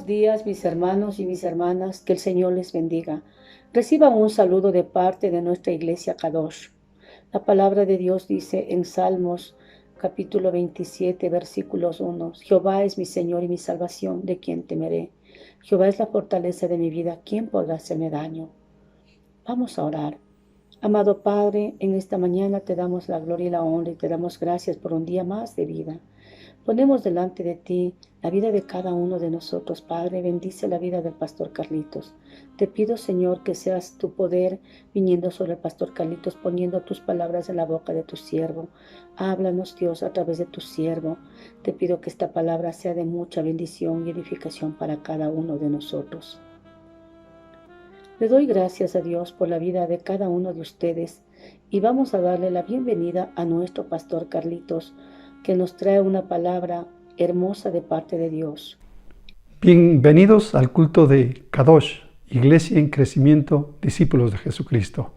días, mis hermanos y mis hermanas, que el Señor les bendiga. Reciban un saludo de parte de nuestra iglesia Kadosh. La palabra de Dios dice en Salmos capítulo 27, versículos 1. Jehová es mi Señor y mi salvación, ¿de quién temeré? Jehová es la fortaleza de mi vida, ¿quién podrá hacerme daño? Vamos a orar. Amado Padre, en esta mañana te damos la gloria y la honra y te damos gracias por un día más de vida. Ponemos delante de ti la vida de cada uno de nosotros, Padre. Bendice la vida del pastor Carlitos. Te pido, Señor, que seas tu poder viniendo sobre el pastor Carlitos, poniendo tus palabras en la boca de tu siervo. Háblanos, Dios, a través de tu siervo. Te pido que esta palabra sea de mucha bendición y edificación para cada uno de nosotros. Le doy gracias a Dios por la vida de cada uno de ustedes y vamos a darle la bienvenida a nuestro pastor Carlitos, que nos trae una palabra hermosa de parte de Dios. Bienvenidos al culto de Kadosh, Iglesia en Crecimiento, Discípulos de Jesucristo.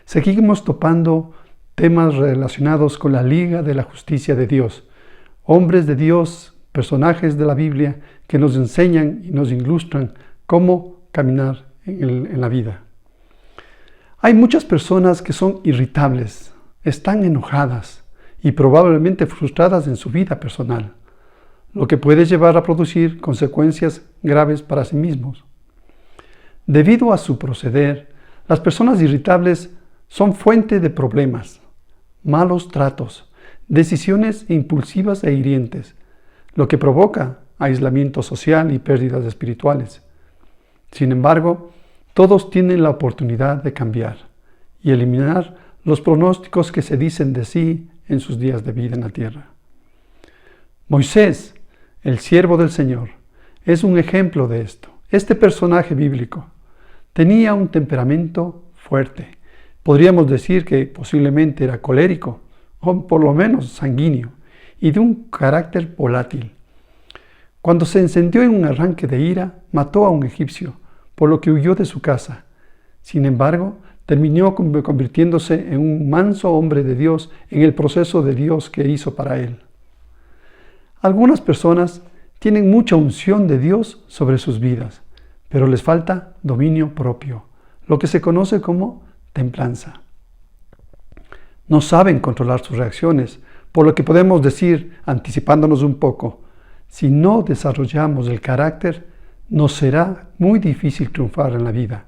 Seguimos topando temas relacionados con la Liga de la Justicia de Dios, hombres de Dios, personajes de la Biblia que nos enseñan y nos ilustran cómo caminar en la vida. Hay muchas personas que son irritables, están enojadas y probablemente frustradas en su vida personal, lo que puede llevar a producir consecuencias graves para sí mismos. Debido a su proceder, las personas irritables son fuente de problemas, malos tratos, decisiones impulsivas e hirientes, lo que provoca aislamiento social y pérdidas espirituales. Sin embargo, todos tienen la oportunidad de cambiar y eliminar los pronósticos que se dicen de sí en sus días de vida en la tierra. Moisés, el siervo del Señor, es un ejemplo de esto. Este personaje bíblico tenía un temperamento fuerte. Podríamos decir que posiblemente era colérico, o por lo menos sanguíneo, y de un carácter volátil. Cuando se encendió en un arranque de ira, mató a un egipcio, por lo que huyó de su casa. Sin embargo, terminó convirtiéndose en un manso hombre de Dios en el proceso de Dios que hizo para él. Algunas personas tienen mucha unción de Dios sobre sus vidas, pero les falta dominio propio, lo que se conoce como templanza. No saben controlar sus reacciones, por lo que podemos decir, anticipándonos un poco, si no desarrollamos el carácter, nos será muy difícil triunfar en la vida,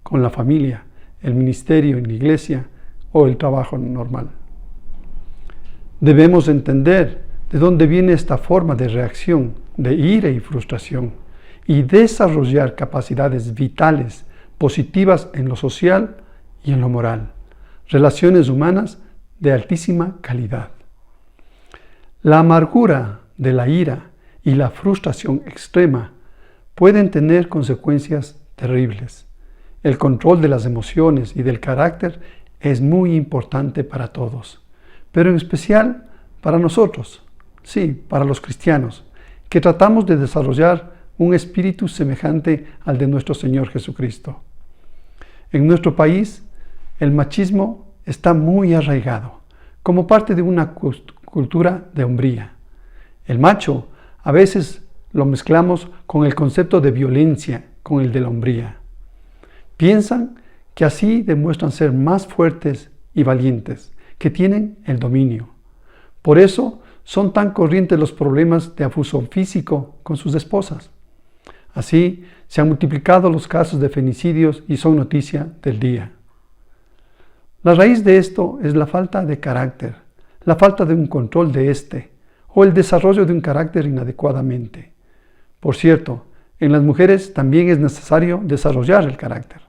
con la familia, el ministerio en la iglesia o el trabajo normal. Debemos entender de dónde viene esta forma de reacción, de ira y frustración, y desarrollar capacidades vitales, positivas en lo social y en lo moral, relaciones humanas de altísima calidad. La amargura de la ira y la frustración extrema pueden tener consecuencias terribles. El control de las emociones y del carácter es muy importante para todos, pero en especial para nosotros, sí, para los cristianos, que tratamos de desarrollar un espíritu semejante al de nuestro Señor Jesucristo. En nuestro país, el machismo está muy arraigado, como parte de una cultura de hombría. El macho a veces lo mezclamos con el concepto de violencia, con el de la hombría. Piensan que así demuestran ser más fuertes y valientes, que tienen el dominio. Por eso son tan corrientes los problemas de abuso físico con sus esposas. Así se han multiplicado los casos de feminicidios y son noticia del día. La raíz de esto es la falta de carácter, la falta de un control de este, o el desarrollo de un carácter inadecuadamente. Por cierto, en las mujeres también es necesario desarrollar el carácter.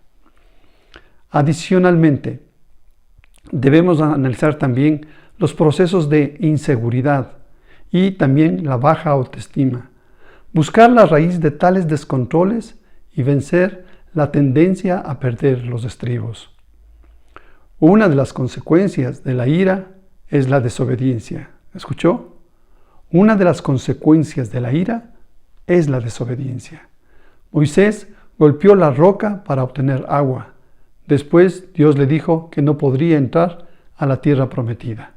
Adicionalmente, debemos analizar también los procesos de inseguridad y también la baja autoestima, buscar la raíz de tales descontroles y vencer la tendencia a perder los estribos. Una de las consecuencias de la ira es la desobediencia. ¿Escuchó? Una de las consecuencias de la ira es la desobediencia. Moisés golpeó la roca para obtener agua. Después Dios le dijo que no podría entrar a la tierra prometida.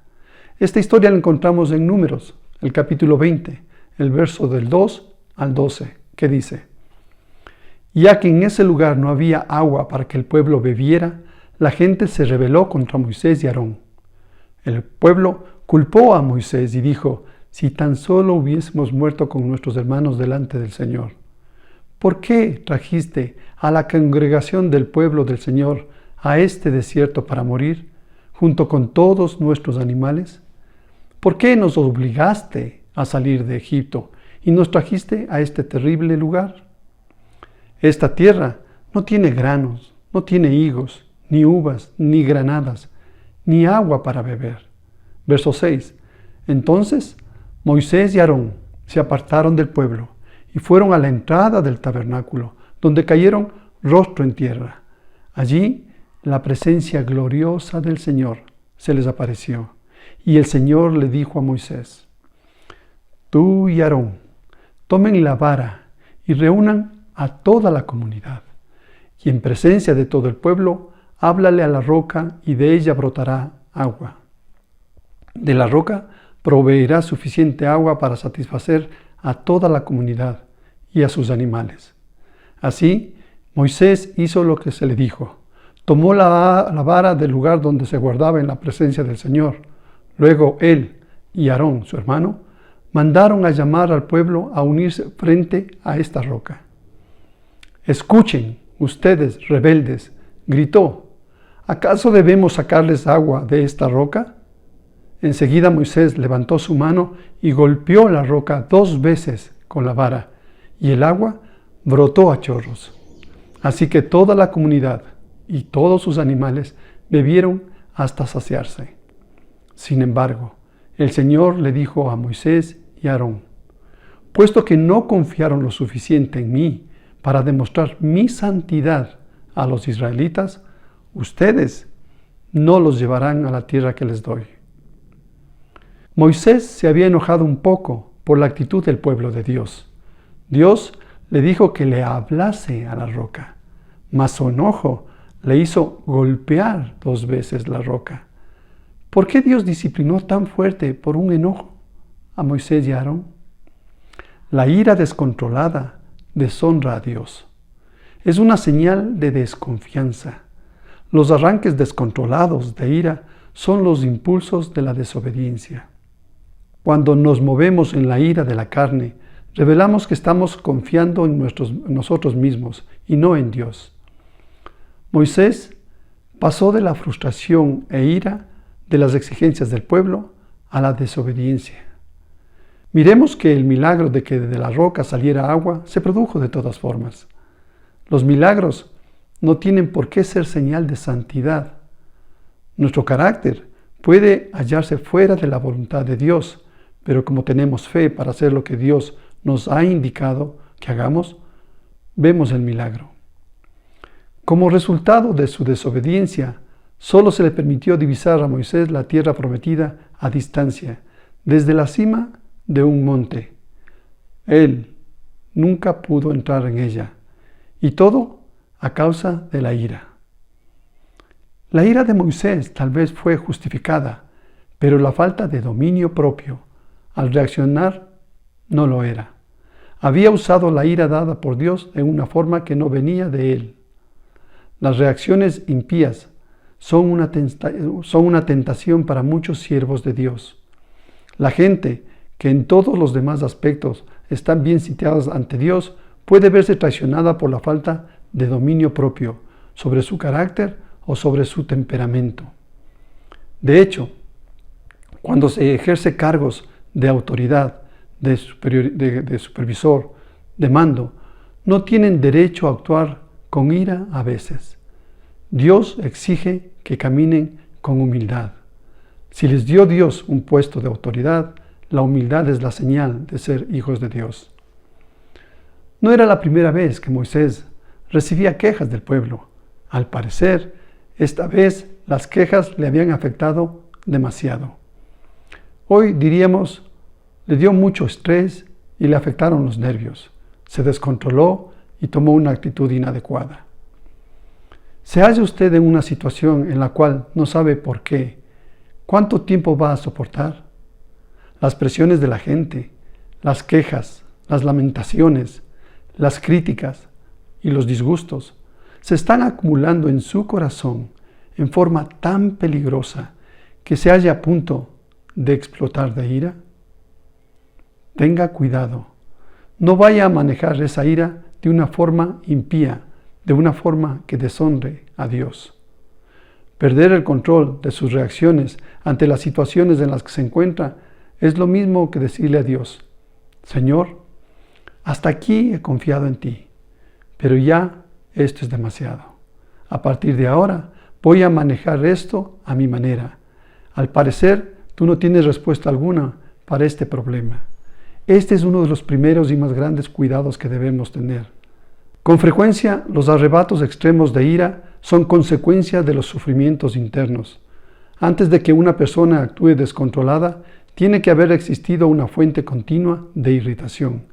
Esta historia la encontramos en Números, el capítulo 20, el verso del 2 al 12, que dice: Y ya que en ese lugar no había agua para que el pueblo bebiera, la gente se rebeló contra Moisés y Aarón. El pueblo culpó a Moisés y dijo: si tan solo hubiésemos muerto con nuestros hermanos delante del Señor. ¿Por qué trajiste a la congregación del pueblo del Señor a este desierto para morir, junto con todos nuestros animales? ¿Por qué nos obligaste a salir de Egipto y nos trajiste a este terrible lugar? Esta tierra no tiene granos, no tiene higos, ni uvas, ni granadas, ni agua para beber. Verso 6. Entonces Moisés y Aarón se apartaron del pueblo y fueron a la entrada del tabernáculo, donde cayeron rostro en tierra. Allí la presencia gloriosa del Señor se les apareció, y el Señor le dijo a Moisés: tú y Aarón tomen la vara y reúnan a toda la comunidad, y en presencia de todo el pueblo háblale a la roca, y de ella brotará agua. De la roca proveerá suficiente agua para satisfacer a toda la comunidad y a sus animales. Así, Moisés hizo lo que se le dijo. Tomó la vara del lugar donde se guardaba en la presencia del Señor. Luego él y Aarón, su hermano, mandaron a llamar al pueblo a unirse frente a esta roca. Escuchen, ustedes rebeldes, gritó, ¿acaso debemos sacarles agua de esta roca? Enseguida Moisés levantó su mano y golpeó la roca 2 veces con la vara, y el agua brotó a chorros. Así que toda la comunidad y todos sus animales bebieron hasta saciarse. Sin embargo, el Señor le dijo a Moisés y a Aarón: puesto que no confiaron lo suficiente en mí para demostrar mi santidad a los israelitas, ustedes no los llevarán a la tierra que les doy. Moisés se había enojado un poco por la actitud del pueblo de Dios. Dios le dijo que le hablase a la roca, mas su enojo le hizo golpear 2 veces la roca. ¿Por qué Dios disciplinó tan fuerte por un enojo a Moisés y a Aarón? La ira descontrolada deshonra a Dios. Es una señal de desconfianza. Los arranques descontrolados de ira son los impulsos de la desobediencia. Cuando nos movemos en la ira de la carne, revelamos que estamos confiando en nosotros mismos y no en Dios. Moisés pasó de la frustración e ira de las exigencias del pueblo a la desobediencia. Miremos que el milagro de que de la roca saliera agua se produjo de todas formas. Los milagros no tienen por qué ser señal de santidad. Nuestro carácter puede hallarse fuera de la voluntad de Dios, pero como tenemos fe para hacer lo que Dios nos ha indicado que hagamos, vemos el milagro. Como resultado de su desobediencia, solo se le permitió divisar a Moisés la tierra prometida a distancia, desde la cima de un monte. Él nunca pudo entrar en ella, y todo a causa de la ira. La ira de Moisés tal vez fue justificada, pero la falta de dominio propio al reaccionar no lo era. Había usado la ira dada por Dios en una forma que no venía de él. Las reacciones impías son una tentación para muchos siervos de Dios. La gente que en todos los demás aspectos están bien situadas ante Dios puede verse traicionada por la falta de dominio propio sobre su carácter o sobre su temperamento. De hecho, cuando se ejerce cargos de autoridad, de supervisor, de mando, no tienen derecho a actuar con ira a veces. Dios exige que caminen con humildad. Si les dio Dios un puesto de autoridad, la humildad es la señal de ser hijos de Dios. No era la primera vez que Moisés recibía quejas del pueblo. Al parecer, esta vez las quejas le habían afectado demasiado. Hoy diríamos, le dio mucho estrés y le afectaron los nervios. Se descontroló y tomó una actitud inadecuada. ¿Se halla usted en una situación en la cual no sabe por qué? ¿Cuánto tiempo va a soportar? Las presiones de la gente, las quejas, las lamentaciones, las críticas, y los disgustos se están acumulando en su corazón en forma tan peligrosa que se halla a punto de explotar de ira? Tenga cuidado. No vaya a manejar esa ira de una forma impía, de una forma que deshonre a Dios. Perder el control de sus reacciones ante las situaciones en las que se encuentra es lo mismo que decirle a Dios: Señor, hasta aquí he confiado en ti, pero ya esto es demasiado. A partir de ahora voy a manejar esto a mi manera. Al parecer, tú no tienes respuesta alguna para este problema. Este es uno de los primeros y más grandes cuidados que debemos tener. Con frecuencia, los arrebatos extremos de ira son consecuencia de los sufrimientos internos. Antes de que una persona actúe descontrolada, tiene que haber existido una fuente continua de irritación.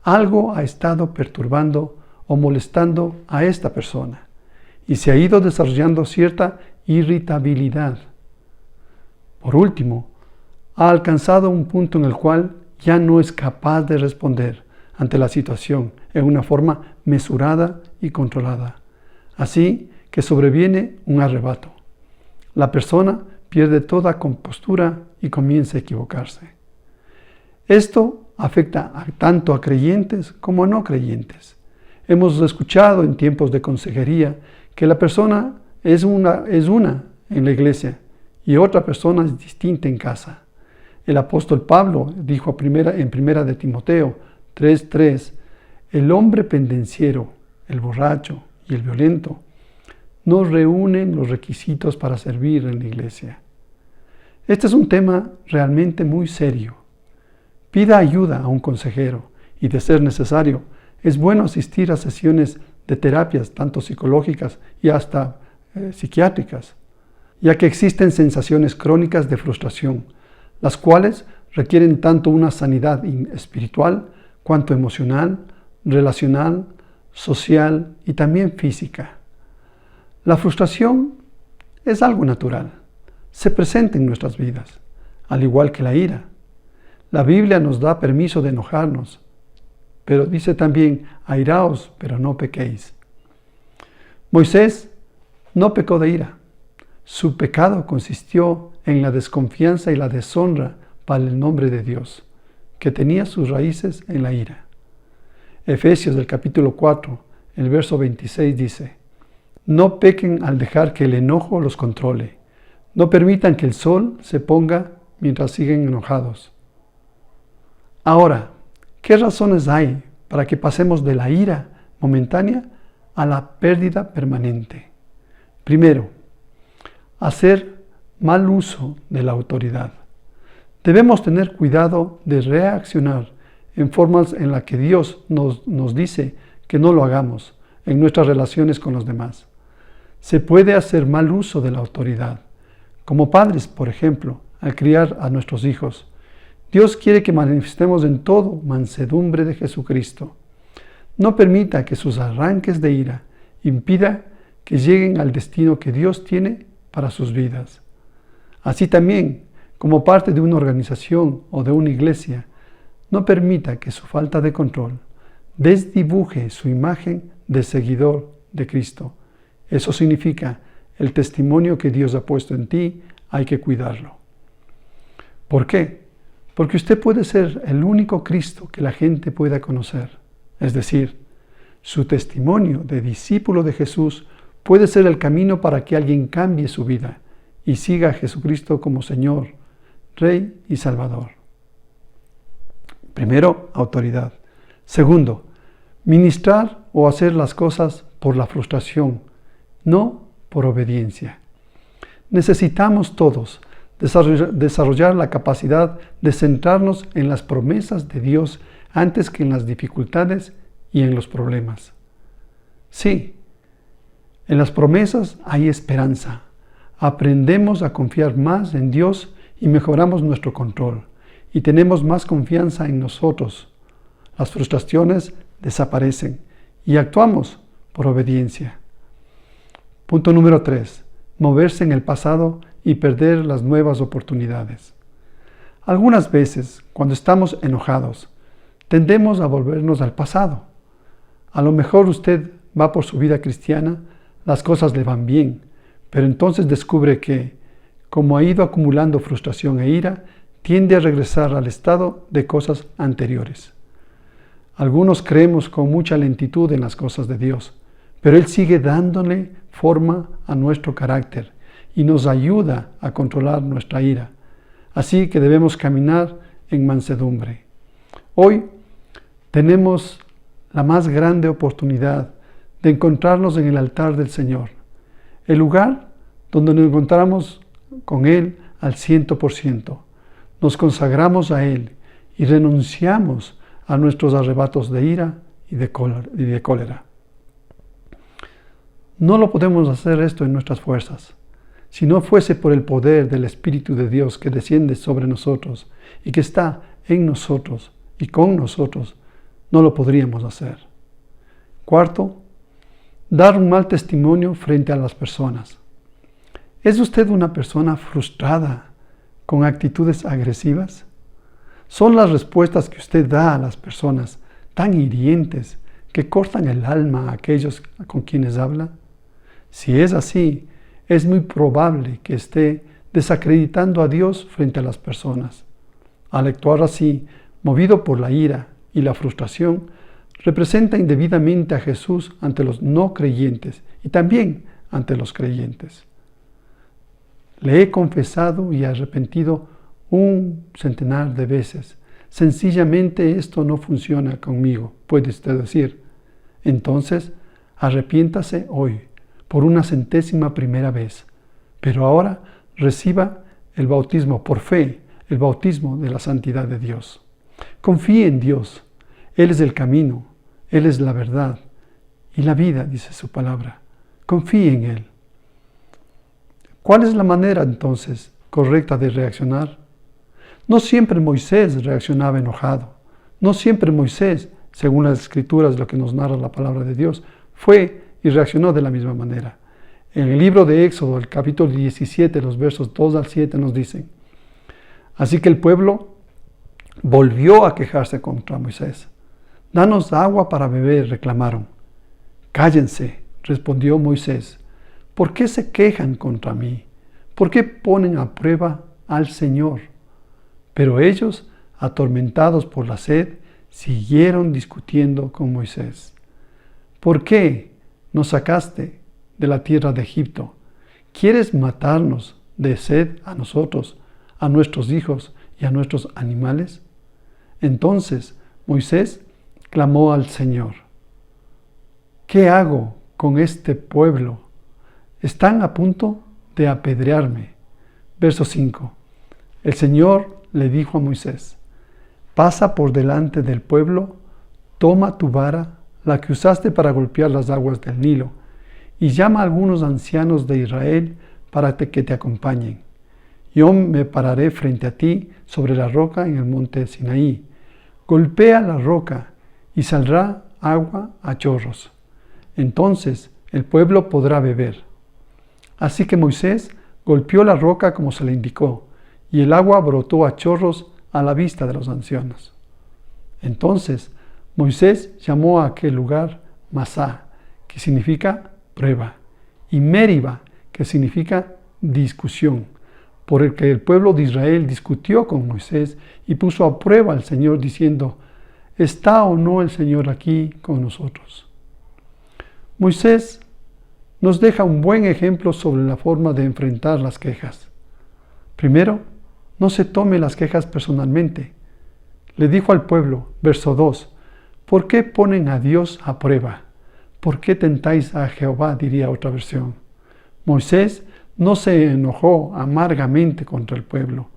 Algo ha estado perturbando o molestando a esta persona y se ha ido desarrollando cierta irritabilidad. Por último, ha alcanzado un punto en el cual ya no es capaz de responder ante la situación en una forma mesurada y controlada. Así que sobreviene un arrebato. La persona pierde toda compostura y comienza a equivocarse. Esto afecta tanto a creyentes como a no creyentes. Hemos escuchado en tiempos de consejería que la persona es una en la iglesia y otra persona es distinta en casa. El apóstol Pablo dijo en primera de Timoteo 3:3, el hombre pendenciero, el borracho y el violento no reúnen los requisitos para servir en la iglesia. Este es un tema realmente muy serio. Pida ayuda a un consejero y, de ser necesario, es bueno asistir a sesiones de terapias, tanto psicológicas y hasta psiquiátricas, ya que existen sensaciones crónicas de frustración, las cuales requieren tanto una sanidad espiritual cuanto emocional, relacional, social y también física. La frustración es algo natural, se presenta en nuestras vidas, al igual que la ira. La Biblia nos da permiso de enojarnos, pero dice también: airaos, pero no pequéis. Moisés no pecó de ira. Su pecado consistió en la desconfianza y la deshonra para el nombre de Dios, que tenía sus raíces en la ira. Efesios del capítulo 4, el verso 26 dice: no pequen al dejar que el enojo los controle. No permitan que el sol se ponga mientras siguen enojados. Ahora, ¿qué razones hay para que pasemos de la ira momentánea a la pérdida permanente? Primero, hacer mal uso de la autoridad. Debemos tener cuidado de reaccionar en formas en las que Dios nos dice que no lo hagamos en nuestras relaciones con los demás. Se puede hacer mal uso de la autoridad. Como padres, por ejemplo, al criar a nuestros hijos, Dios quiere que manifestemos en todo mansedumbre de Jesucristo. No permita que sus arranques de ira impida que lleguen al destino que Dios tiene para sus vidas. Así también, como parte de una organización o de una iglesia, no permita que su falta de control desdibuje su imagen de seguidor de Cristo. Eso significa el testimonio que Dios ha puesto en ti, hay que cuidarlo. ¿Por qué? Porque usted puede ser el único Cristo que la gente pueda conocer. Es decir, su testimonio de discípulo de Jesús puede ser el camino para que alguien cambie su vida y siga a Jesucristo como Señor, Rey y Salvador. Primero, autoridad. Segundo, ministrar o hacer las cosas por la frustración, no por obediencia. Necesitamos todos desarrollar la capacidad de centrarnos en las promesas de Dios antes que en las dificultades y en los problemas. Sí, en las promesas hay esperanza. Aprendemos a confiar más en Dios y mejoramos nuestro control y tenemos más confianza en nosotros. Las frustraciones desaparecen y actuamos por obediencia. Punto número 3. Moverse en el pasado y perder las nuevas oportunidades. Algunas veces, cuando estamos enojados, tendemos a volvernos al pasado. A lo mejor usted va por su vida cristiana, las cosas le van bien, pero entonces descubre que, como ha ido acumulando frustración e ira, tiende a regresar al estado de cosas anteriores. Algunos creemos con mucha lentitud en las cosas de Dios, pero Él sigue dándole forma a nuestro carácter y nos ayuda a controlar nuestra ira. Así que debemos caminar en mansedumbre. Hoy tenemos la más grande oportunidad de encontrarnos en el altar del Señor, el lugar donde nos encontramos con Él al 100%. Nos consagramos a Él y renunciamos a nuestros arrebatos de ira y de cólera. No lo podemos hacer esto en nuestras fuerzas. Si no fuese por el poder del Espíritu de Dios que desciende sobre nosotros y que está en nosotros y con nosotros, no lo podríamos hacer. Cuarto, dar un mal testimonio frente a las personas. ¿Es usted una persona frustrada con actitudes agresivas? ¿Son las respuestas que usted da a las personas tan hirientes que cortan el alma a aquellos con quienes habla? Si es así, es muy probable que esté desacreditando a Dios frente a las personas. Al actuar así, movido por la ira y la frustración, representa indebidamente a Jesús ante los no creyentes y también ante los creyentes. Le he confesado y arrepentido 100 de veces. Sencillamente esto no funciona conmigo, puede usted decir. Entonces, arrepiéntase hoy por 100ª vez, pero ahora reciba el bautismo por fe, el bautismo de la santidad de Dios. Confíe en Dios. Él es el camino, Él es la verdad y la vida, dice su palabra. Confíe en Él. ¿Cuál es la manera entonces correcta de reaccionar? No siempre Moisés reaccionaba enojado. No siempre Moisés, según las Escrituras, lo que nos narra la palabra de Dios, fue y reaccionó de la misma manera. En el libro de Éxodo, el capítulo 17, los versos 2 al 7 nos dicen: así que el pueblo volvió a quejarse contra Moisés. Danos agua para beber, reclamaron. Cállense, respondió Moisés. ¿Por qué se quejan contra mí? ¿Por qué ponen a prueba al Señor? Pero ellos, atormentados por la sed, siguieron discutiendo con Moisés. ¿Por qué nos sacaste de la tierra de Egipto? ¿Quieres matarnos de sed a nosotros, a nuestros hijos y a nuestros animales? Entonces Moisés clamó al Señor: ¿qué hago con este pueblo? Están a punto de apedrearme. Verso 5. El Señor le dijo a Moisés: pasa por delante del pueblo, toma tu vara, la que usaste para golpear las aguas del Nilo, y llama a algunos ancianos de Israel para que te acompañen. Yo me pararé frente a ti sobre la roca en el monte Sinaí. Golpea la roca y saldrá agua a chorros. Entonces el pueblo podrá beber. Así que Moisés golpeó la roca como se le indicó, y el agua brotó a chorros a la vista de los ancianos. Entonces Moisés llamó a aquel lugar Masá, que significa prueba, y Meriba, que significa discusión, por el que el pueblo de Israel discutió con Moisés y puso a prueba al Señor diciendo: ¿está o no el Señor aquí con nosotros? Moisés nos deja un buen ejemplo sobre la forma de enfrentar las quejas. Primero, no se tome las quejas personalmente. Le dijo al pueblo, verso 2, ¿por qué ponen a Dios a prueba? ¿Por qué tentáis a Jehová?, diría otra versión. Moisés no se enojó amargamente contra el pueblo.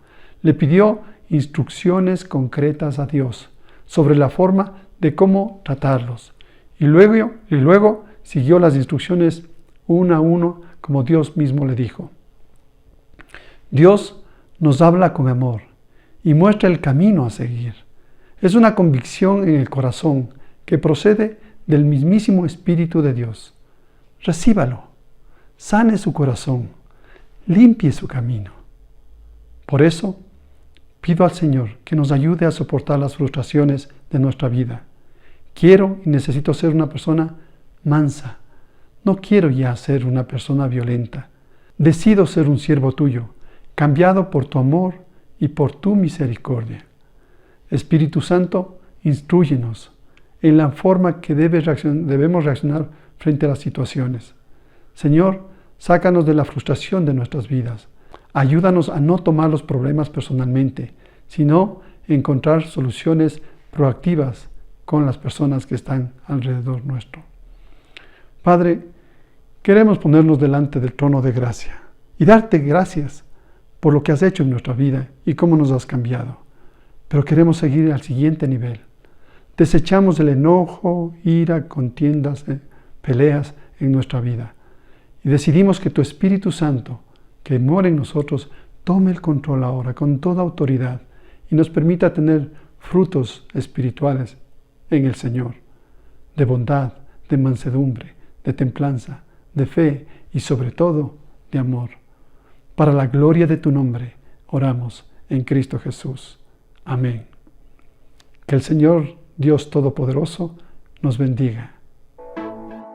Le pidió instrucciones concretas a Dios sobre la forma de cómo tratarlos. Y luego siguió las instrucciones uno a uno, como Dios mismo le dijo. Dios nos habla con amor y muestra el camino a seguir. Es una convicción en el corazón que procede del mismísimo Espíritu de Dios. Recíbalo, sane su corazón, limpie su camino. Por eso, pido al Señor que nos ayude a soportar las frustraciones de nuestra vida. Quiero y necesito ser una persona mansa. No quiero ya ser una persona violenta. Decido ser un siervo tuyo, cambiado por tu amor y por tu misericordia. Espíritu Santo, instrúyenos en la forma que debemos reaccionar frente a las situaciones. Señor, sácanos de la frustración de nuestras vidas. Ayúdanos a no tomar los problemas personalmente, sino encontrar soluciones proactivas con las personas que están alrededor nuestro. Padre, queremos ponernos delante del trono de gracia y darte gracias por lo que has hecho en nuestra vida y cómo nos has cambiado. Pero queremos seguir al siguiente nivel. Desechamos el enojo, ira, contiendas, peleas en nuestra vida. Y decidimos que tu Espíritu Santo, que mora en nosotros, tome el control ahora con toda autoridad y nos permita tener frutos espirituales en el Señor, de bondad, de mansedumbre, de templanza, de fe y sobre todo de amor. Para la gloria de tu nombre, oramos en Cristo Jesús. Amén. Que el Señor Dios Todopoderoso nos bendiga.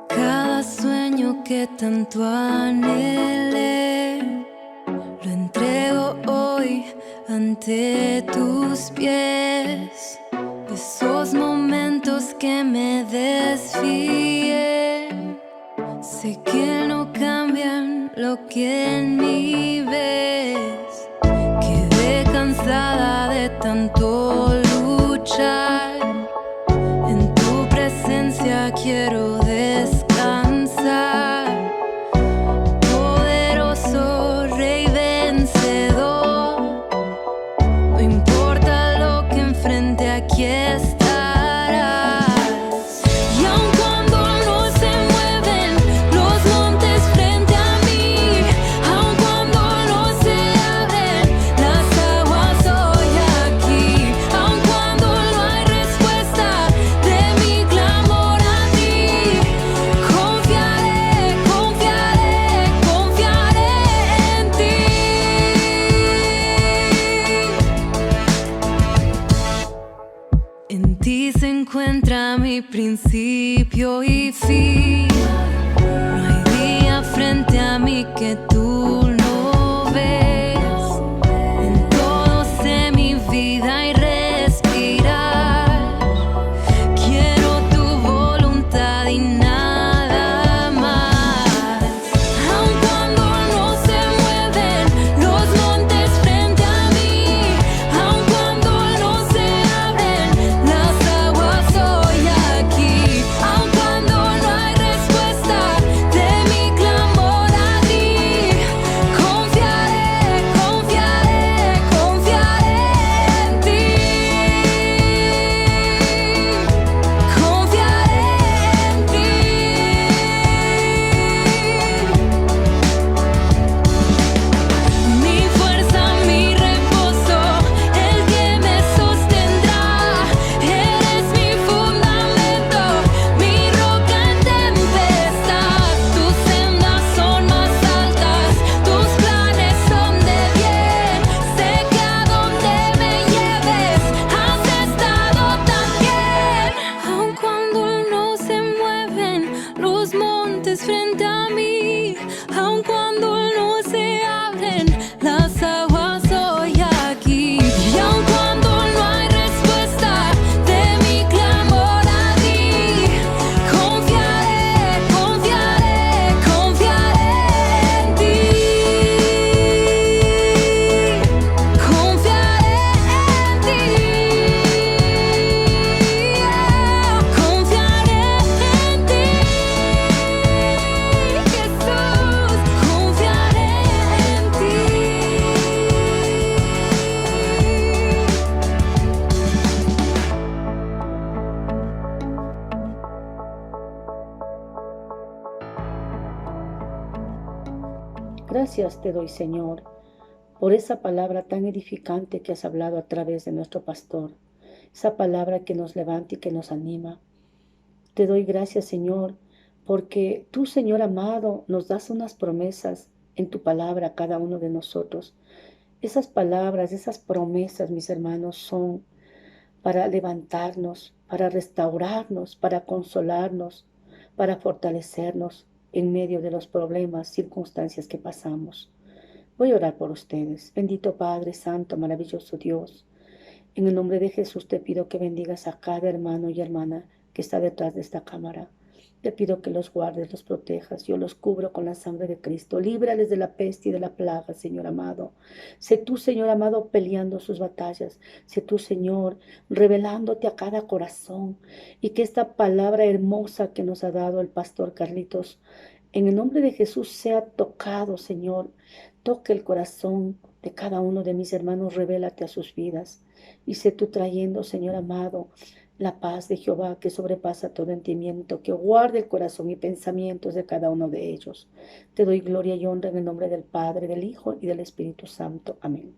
Cada sueño que tanto anhelé, lo entrego hoy ante tus pies. Esos momentos que me desfié, sé que no cambian lo que en mí ves. Quedé cansada de tanto luchar, en tu presencia quiero descansar. Poderoso Rey vencedor, no importa lo que enfrente, aquí estarás. Y aun cuando no se mueven los montes frente a mí, aun cuando no se abren las aguas hoy aquí, aun cuando no hay respuesta de mi clamor a ti, confiaré, confiaré, confiaré en ti. En ti se encuentra mi principio y fin. No hay día frente a mí que tú no ves. En todo sé mi vida y respirar. Quiero tu voluntad y nada más. Aun cuando no se mueven los montes frente a mí, aun cuando no se abren las aguas hoy aquí, aun cuando no hay respuesta de mi clamor a ti, confiaré, confiaré, confiaré en ti. Confiaré en ti. Mi fuerza, mi reposo, el que me sostendrá. Eres mi fundamento, mi roca en tempestad. Tus sendas son más altas, tus planes son de bien. Sé que a donde me lleves has estado también. Aun cuando no se mueven los montes frente a mí, aun cuando no se abren las aguas hoy aquí, y aun cuando no hay respuesta de mi clamor a ti, confiaré, confiaré, confiaré en ti. Confiaré en ti. Confiaré en ti. Jesús, confiaré en ti. Gracias te doy, Señor, por esa palabra tan edificante que has hablado a través de nuestro pastor, esa palabra que nos levanta y que nos anima. Te doy gracias, Señor, porque tú, Señor amado, nos das unas promesas en tu palabra a cada uno de nosotros. Esas palabras, esas promesas, mis hermanos, son para levantarnos, para restaurarnos, para consolarnos, para fortalecernos en medio de los problemas, circunstancias que pasamos. Voy a orar por ustedes. Bendito Padre Santo, maravilloso Dios. En el nombre de Jesús te pido que bendigas a cada hermano y hermana que está detrás de esta cámara. Te pido que los guardes, los protejas. Yo los cubro con la sangre de Cristo. Líbrales de la peste y de la plaga, Señor amado. Sé tú, Señor amado, peleando sus batallas. Sé tú, Señor, revelándote a cada corazón. Y que esta palabra hermosa que nos ha dado el pastor Carlitos, en el nombre de Jesús, sea tocado, Señor. Toque el corazón de cada uno de mis hermanos. Revélate a sus vidas. Y sé tú trayendo, Señor amado, la paz de Jehová que sobrepasa todo entendimiento, que guarde el corazón y pensamientos de cada uno de ellos. Te doy gloria y honra en el nombre del Padre, del Hijo y del Espíritu Santo. Amén.